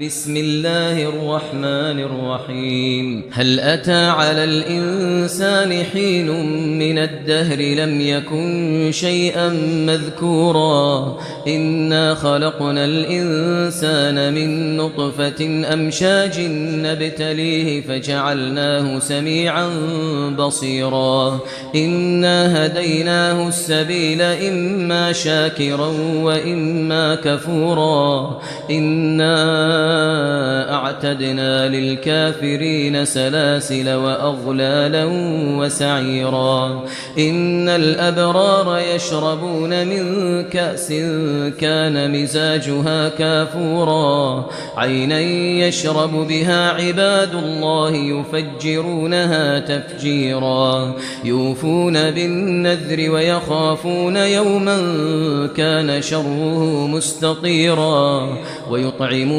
بسم الله الرحمن الرحيم هل أتى على الإنسان حين من الدهر لم يكن شيئا مذكورا إنا خلقنا الإنسان من نطفة أمشاج نبتليه فجعلناه سميعا بصيرا إنا هديناه السبيل إما شاكرا وإما كفورا إنا أعتدنا للكافرين سلاسل وأغلالا وسعيرا إن الأبرار يشربون من كأس كان مزاجها كافورا عينا يشرب بها عباد الله يفجرونها تفجيرا يوفون بالنذر ويخافون يوما كان شره مستطيرا ويطعمون